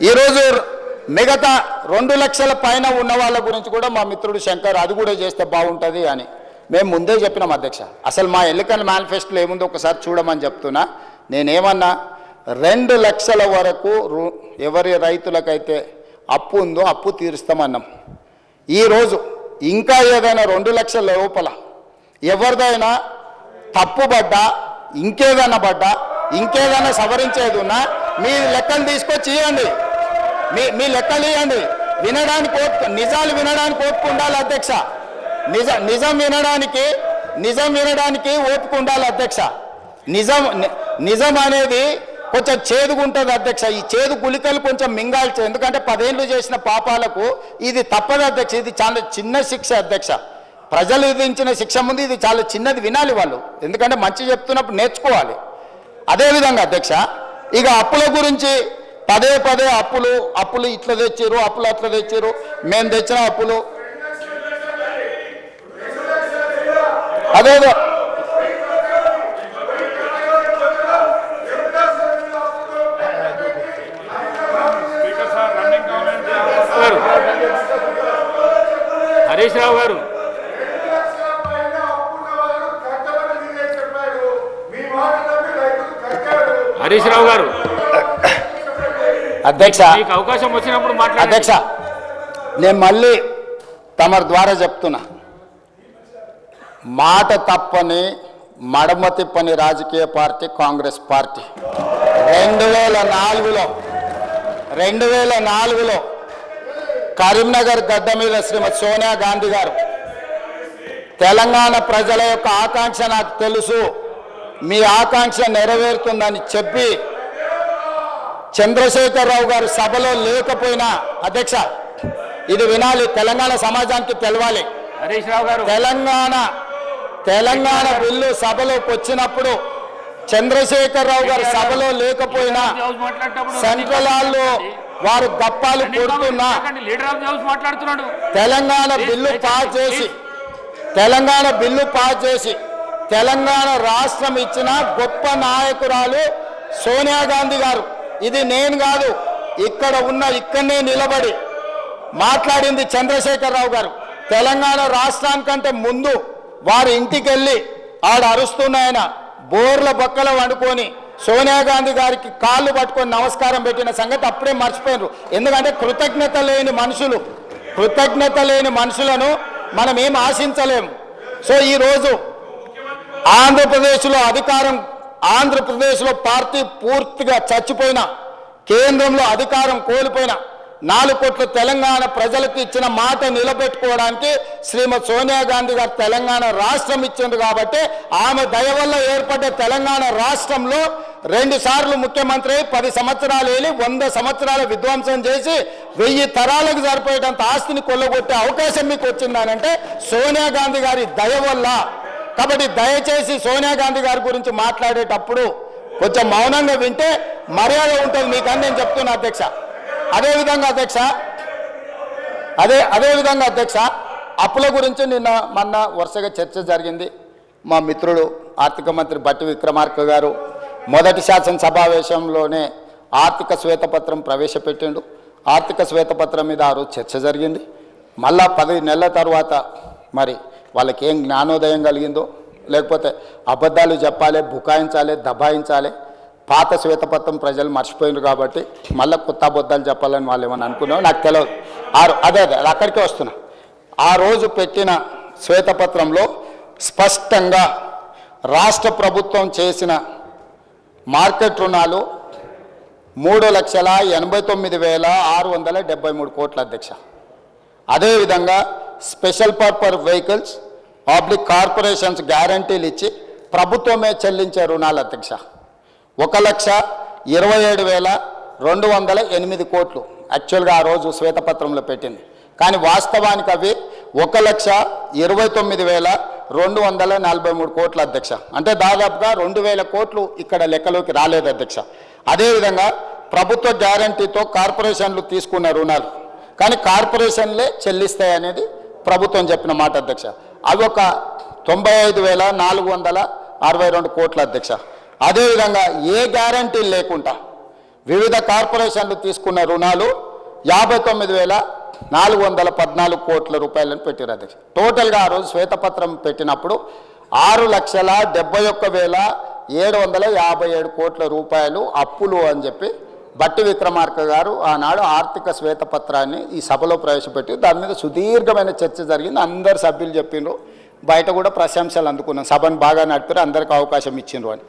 ఈరోజు మిగతా 2 లక్షల పైన ఉన్న వాళ్ళ గురించి కూడా మా మిత్రుడు శంకర్ అది కూడా చేస్తే బాగుంటుంది అని మేము ముందే చెప్పినాం అధ్యక్ష. అసలు మా ఎన్నికల మేనిఫెస్టోలో ఏముందో ఒకసారి చూడమని చెప్తున్నా. నేనేమన్నా 2 లక్షల వరకు ఎవరి రైతులకైతే అప్పు ఉందో అప్పు తీరుస్తామన్నాం. ఈరోజు ఇంకా ఏదైనా 2 లక్షల లోపల ఎవరిదైనా తప్పుబడ్డా ఇంకేదైనా సవరించేది ఉన్నా మీ లెక్కలు తీసుకొచ్చి ఇవ్వండి, మీ లెక్కలు ఇవ్వండి. నిజాలు వినడానికి ఓపిక ఉండాలి అధ్యక్ష. నిజం వినడానికి ఓపిక ఉండాలి అధ్యక్ష. నిజం అనేది కొంచెం చేదుగా ఉంటుంది అధ్యక్ష. ఈ చేదు గుళికలు కొంచెం మింగాల్చే, ఎందుకంటే 10 ఏళ్ళు చేసిన పాపాలకు ఇది తప్పదు అధ్యక్ష. ఇది చాలా చిన్న శిక్ష అధ్యక్ష. ప్రజలు విధించిన శిక్ష ముందు ఇది చాలా చిన్నది, వినాలి వాళ్ళు, ఎందుకంటే మంచి చెప్తున్నప్పుడు నేర్చుకోవాలి. అదేవిధంగా అధ్యక్ష, ఇక అప్పుల గురించి పదే అప్పులు ఇట్లా తెచ్చారు, అప్పులు అట్లా తెచ్చారు, మేము తెచ్చిన అప్పులు అదేదో హరీష్ రావు గారు అధ్యక్ష, అవకాశం వచ్చినప్పుడు అధ్యక్ష నేను మళ్ళీ తమరి ద్వారా చెప్తున్నా, మాట తప్పని మడమ తిప్పని రాజకీయ పార్టీ కాంగ్రెస్ పార్టీ. 2004లో కరీంనగర్ గడ్డ మీద శ్రీమతి సోనియా గాంధీ గారు తెలంగాణ ప్రజల యొక్క ఆకాంక్ష నాకు తెలుసు, మీ ఆకాంక్ష నెరవేరుతుందని చెప్పి చంద్రశేఖరరావు గారు సభలో లేకపోయినా, అధ్యక్ష ఇది వినాలి, తెలంగాణ సమాజానికి తెలవాలి. హరీష్ రావు గారు తెలంగాణ బిల్లు సభలోకి వచ్చినప్పుడు చంద్రశేఖరరావు గారు సభలో లేకపోయినా సెంట్రల్ హాల్లో వారు గప్పాలు కొడుతున్నా తెలంగాణ బిల్లు పాస్ చేసి తెలంగాణ రాష్ట్రం ఇచ్చిన గొప్ప నాయకురాలు సోనియా గాంధీ గారు. ఇది నేను కాదు, ఇక్కడనే నిలబడి మాట్లాడింది చంద్రశేఖరరావు గారు. తెలంగాణ రాష్ట్రానికంటే ముందు వారి ఇంటికి వెళ్ళి ఆడ అరుస్తున్నాయన బోర్ల బక్కల వండుకొని సోనియా గాంధీ గారికి కాళ్ళు పట్టుకొని నమస్కారం పెట్టిన సంగతి అప్పుడే మర్చిపోయినారు. ఎందుకంటే కృతజ్ఞత లేని మనుషులను మనం ఏం ఆశించలేము. సో ఈరోజు ఆంధ్రప్రదేశ్లో పార్టీ పూర్తిగా చచ్చిపోయిన, కేంద్రంలో అధికారం కోల్పోయిన 4 కోట్ల తెలంగాణ ప్రజలకు ఇచ్చిన మాట నిలబెట్టుకోవడానికి శ్రీమతి సోనియా గాంధీ గారు తెలంగాణ రాష్ట్రం ఇచ్చింది. కాబట్టి ఆమె దయ వల్ల ఏర్పడ్డ తెలంగాణ రాష్ట్రంలో 2 సార్లు ముఖ్యమంత్రి 10 సంవత్సరాలు వెళ్ళి 100 సంవత్సరాల విధ్వంసం చేసి 1000 తరాలకు సరిపోయేటంత ఆస్తిని కొల్లగొట్టే అవకాశం మీకు వచ్చిందనంటే సోనియా గాంధీ గారి దయ వల్ల. కాబట్టి దయచేసి సోనియా గాంధీ గారి గురించి మాట్లాడేటప్పుడు కొంచెం మౌనంగా వింటే మర్యాద ఉంటుంది మీకని నేను చెప్తున్నా అధ్యక్ష. అదేవిధంగా అధ్యక్ష అప్పుల గురించి మొన్న వరుసగా చర్చ జరిగింది. మా మిత్రుడు ఆర్థిక మంత్రి బట్టి విక్రమార్క గారు మొదటి శాసనసభావేశంలోనే ఆర్థిక శ్వేతపత్రం ప్రవేశపెట్టిండు. ఆర్థిక శ్వేతపత్రం మీద ఆ రోజు చర్చ జరిగింది. మళ్ళా 10 నెలల తర్వాత మరి వాళ్ళకి ఏం జ్ఞానోదయం కలిగిందో, లేకపోతే అబద్ధాలు చెప్పాలి, బుకాయించాలి, దబాయించాలి, పాత శ్వేతపత్రం ప్రజలు మర్చిపోయినారు కాబట్టి మళ్ళీ కొత్త అబద్ధాలు చెప్పాలని వాళ్ళు ఏమని అనుకున్నారో నాకు తెలియదు. అదే అక్కడికే వస్తున్నా. ఆ రోజు పెట్టిన శ్వేతపత్రంలో స్పష్టంగా రాష్ట్ర ప్రభుత్వం చేసిన మార్కెట్ రుణాలు 3,89,673 కోట్ల అధ్యక్ష. అదేవిధంగా స్పెషల్ పర్పస్ వెహికల్స్ కార్పొరేషన్స్ గ్యారంటీలు ఇచ్చి ప్రభుత్వమే చెల్లించే రుణాలు అధ్యక్ష 1,27,208 కోట్లు యాక్చువల్గా ఆ రోజు శ్వేతపత్రంలో పెట్టింది. కానీ వాస్తవానికి అవి 1,29,243 కోట్ల అధ్యక్ష. అంటే దాదాపుగా 2,000 కోట్లు ఇక్కడ లెక్కలోకి రాలేదు అధ్యక్ష. అదేవిధంగా ప్రభుత్వ గ్యారంటీతో కార్పొరేషన్లు తీసుకున్న రుణాలు కానీ కార్పొరేషన్లే చెల్లిస్తాయి అనేది ప్రభుత్వం చెప్పిన మాట అధ్యక్ష. అవి ఒక 95,462 కోట్ల అధ్యక్ష. అదేవిధంగా ఏ గ్యారంటీ లేకుండా వివిధ కార్పొరేషన్లు తీసుకున్న రుణాలు 59,414 కోట్ల రూపాయలను పెట్టారు అధ్యక్ష. టోటల్గా ఆ రోజు శ్వేతపత్రం పెట్టినప్పుడు 6,71,757 కోట్ల రూపాయలు అప్పులు అని చెప్పి బట్టి విక్రమార్క గారు ఆనాడు ఆర్థిక శ్వేతపత్రాన్ని ఈ సభలో ప్రవేశపెట్టి దాని మీద సుదీర్ఘమైన చర్చ జరిగింది. అందరు సభ్యులు చెప్పిండ్రు, బయట కూడా ప్రశంసలు అందుకున్నాం, సభను బాగా నడిపారు, అందరికీ అవకాశం ఇచ్చిండ్రు అని.